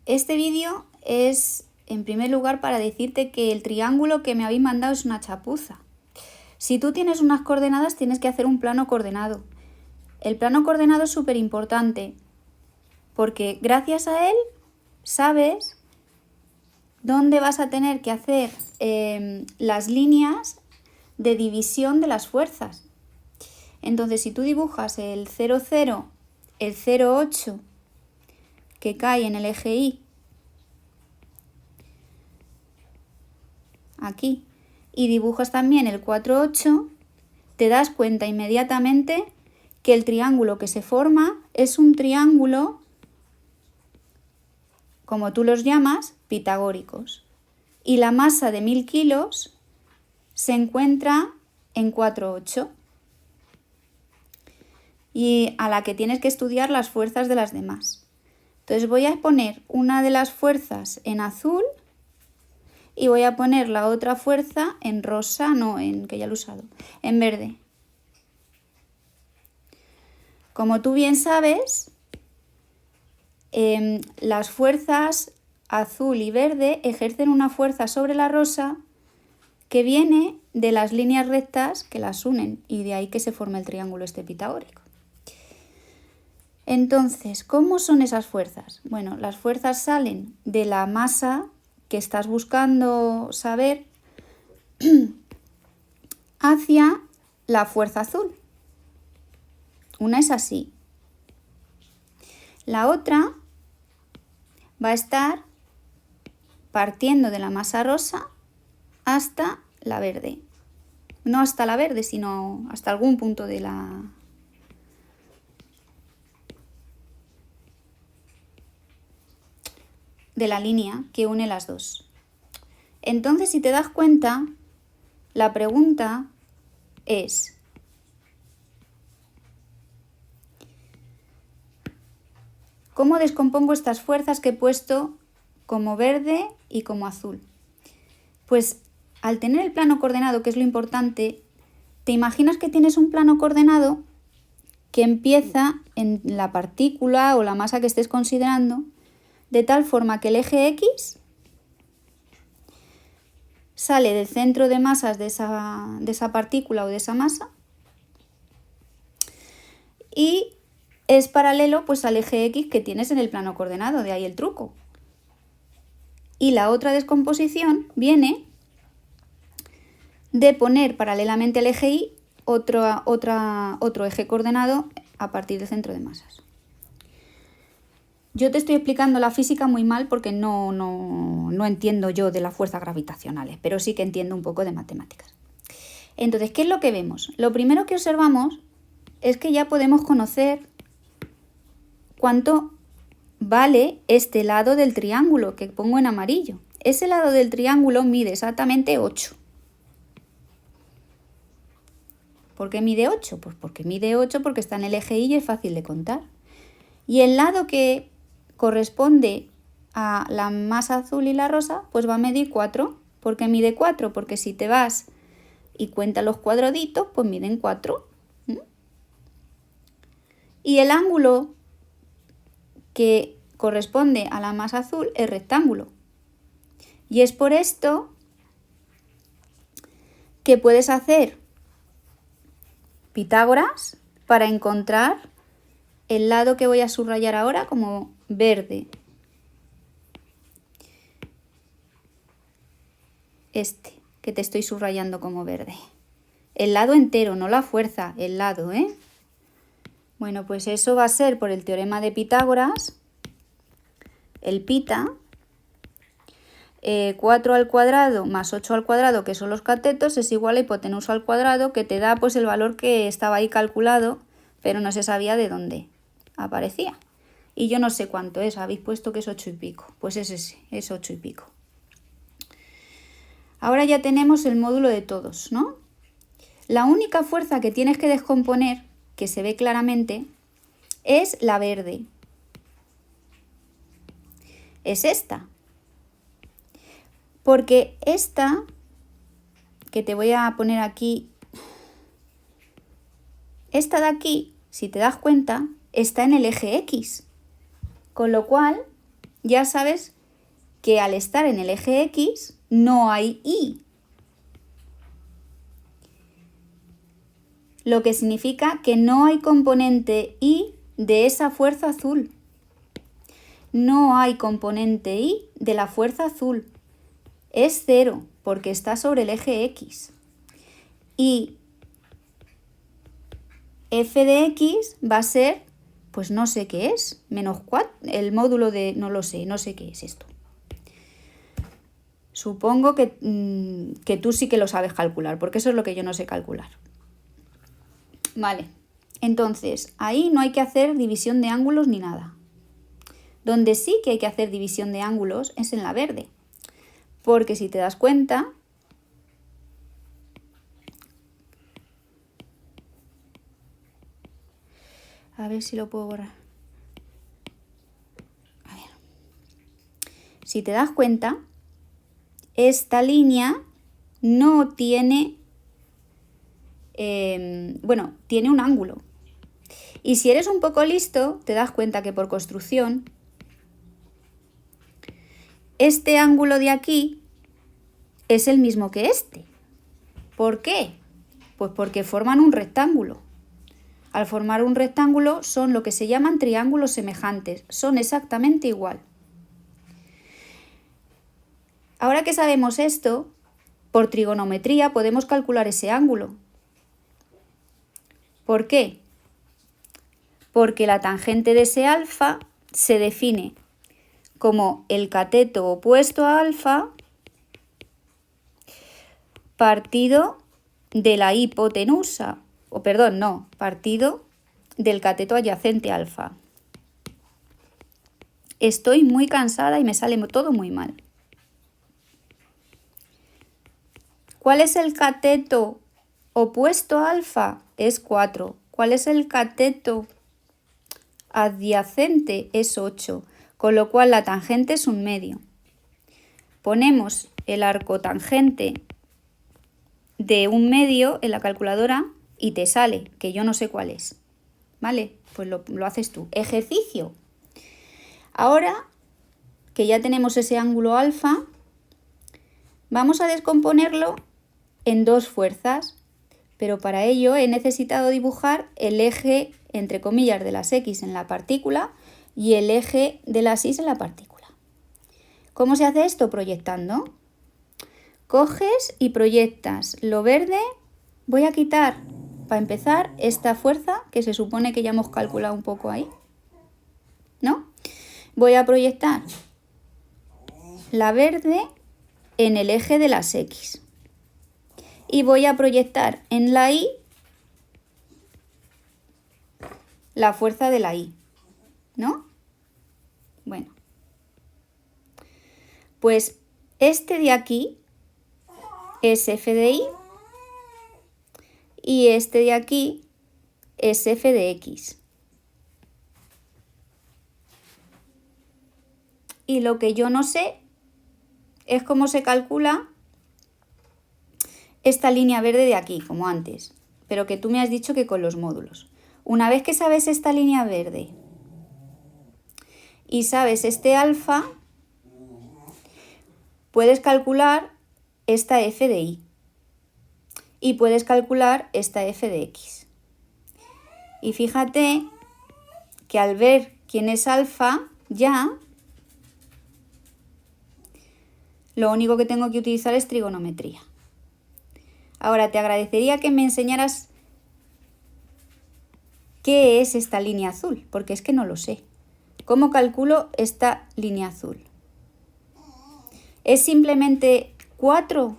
Este vídeo es, en primer lugar, para decirte que el triángulo que me habéis mandado es una chapuza. Si tú tienes unas coordenadas, tienes que hacer un plano coordenado. El plano coordenado es súper importante porque gracias a él sabes dónde vas a tener que hacer las líneas de división de las fuerzas. Entonces, si tú dibujas el 0, 0, el 0, 8 que cae en el eje Y, aquí, y dibujas también el 4, 8, te das cuenta inmediatamente que el triángulo que se forma es un triángulo, como tú los llamas, pitagóricos. Y la masa de 1000 kilos se encuentra en 4, 8. Y a la que tienes que estudiar las fuerzas de las demás. Entonces voy a poner una de las fuerzas en azul y voy a poner la otra fuerza en rosa, no, que ya lo he usado, en verde. Como tú bien sabes, las fuerzas azul y verde ejercen una fuerza sobre la rosa que viene de las líneas rectas que las unen y de ahí que se forma el triángulo este pitagórico. Entonces, ¿cómo son esas fuerzas? Bueno, las fuerzas salen de la masa que estás buscando saber hacia la fuerza azul. Una es así. La otra va a estar partiendo de la masa rosa hasta la verde. No hasta la verde, sino hasta algún punto de la línea que une las dos. Entonces, si te das cuenta, la pregunta es: ¿cómo descompongo estas fuerzas que he puesto como verde y como azul? Pues al tener el plano coordenado, que es lo importante, te imaginas que tienes un plano coordenado que empieza en la partícula o la masa que estés considerando, de tal forma que el eje X sale del centro de masas de esa partícula o de esa masa y es paralelo pues al eje X que tienes en el plano coordenado, de ahí el truco. Y la otra descomposición viene de poner paralelamente al eje Y otro eje coordenado a partir del centro de masas. Yo te estoy explicando la física muy mal porque no entiendo yo de las fuerzas gravitacionales, pero sí que entiendo un poco de matemáticas. Entonces, ¿qué es lo que vemos? Lo primero que observamos es que ya podemos conocer cuánto vale este lado del triángulo que pongo en amarillo. Ese lado del triángulo mide exactamente 8. ¿Por qué mide 8? Pues porque mide 8 porque está en el eje Y y es fácil de contar. Y el lado que corresponde a la masa azul y la rosa, pues va a medir 4. ¿Por qué mide 4? Porque si te vas y cuentas los cuadraditos, pues miden 4. Y el ángulo que corresponde a la masa azul es rectángulo. Y es por esto que puedes hacer Pitágoras para encontrar el lado que voy a subrayar ahora como verde. Este, que te estoy subrayando como verde. El lado entero, no la fuerza, el lado, ¿eh? Bueno, pues eso va a ser por el teorema de Pitágoras, el pita, 4 al cuadrado más 8 al cuadrado, que son los catetos, es igual a hipotenusa al cuadrado, que te da pues el valor que estaba ahí calculado, pero no se sabía de dónde aparecía. Y yo no sé cuánto es, habéis puesto que es 8 y pico, pues es ese, es 8 y pico. Ahora ya tenemos el módulo de todos, ¿no? La única fuerza que tienes que descomponer, que se ve claramente, es la verde. Es esta. Porque esta, que te voy a poner aquí, esta de aquí, si te das cuenta, está en el eje X. Con lo cual, ya sabes que al estar en el eje X no hay Y. Lo que significa que no hay componente Y de esa fuerza azul. No hay componente Y de la fuerza azul. Es 0 porque está sobre el eje X. Y f de x va a ser, pues no sé qué es, menos 4, el módulo de, no lo sé, no sé qué es esto. Supongo que tú sí que lo sabes calcular, porque eso es lo que yo no sé calcular. Vale, entonces ahí no hay que hacer división de ángulos ni nada. Donde sí que hay que hacer división de ángulos es en la verde, porque si te das cuenta, a ver si lo puedo borrar. A ver. Si te das cuenta, esta línea no tiene, tiene un ángulo. Y si eres un poco listo, te das cuenta que por construcción, este ángulo de aquí es el mismo que este. ¿Por qué? Pues porque forman un rectángulo. Al formar un rectángulo son lo que se llaman triángulos semejantes, son exactamente igual. Ahora que sabemos esto, por trigonometría podemos calcular ese ángulo. ¿Por qué? Porque la tangente de ese alfa se define como el cateto opuesto a alfa partido de la hipotenusa, partido del cateto adyacente a alfa. Estoy muy cansada y me sale todo muy mal. ¿Cuál es el cateto opuesto a alfa? Es 4. ¿Cuál es el cateto adyacente? Es 8. Con lo cual la tangente es un medio. Ponemos el arco tangente de un medio en la calculadora y te sale, que yo no sé cuál es. ¿Vale? Pues lo haces tú. Ejercicio. Ahora que ya tenemos ese ángulo alfa, vamos a descomponerlo en dos fuerzas, pero para ello he necesitado dibujar el eje, entre comillas, de las X en la partícula y el eje de las Y en la partícula. ¿Cómo se hace esto? Proyectando. Coges y proyectas lo verde. Voy a quitar, para empezar, esta fuerza que se supone que ya hemos calculado un poco ahí, ¿no? Voy a proyectar la verde en el eje de las X. Y voy a proyectar en la Y la fuerza de la Y, ¿no? Bueno, pues este de aquí es f de Y y este de aquí es f de X. Y lo que yo no sé es cómo se calcula esta línea verde de aquí, como antes, pero que tú me has dicho que con los módulos. Una vez que sabes esta línea verde y sabes este alfa, puedes calcular esta f de Y y puedes calcular esta f de X. Y fíjate que al ver quién es alfa, ya lo único que tengo que utilizar es trigonometría. Ahora te agradecería que me enseñaras qué es esta línea azul, porque es que no lo sé. ¿Cómo calculo esta línea azul? ¿Es simplemente 4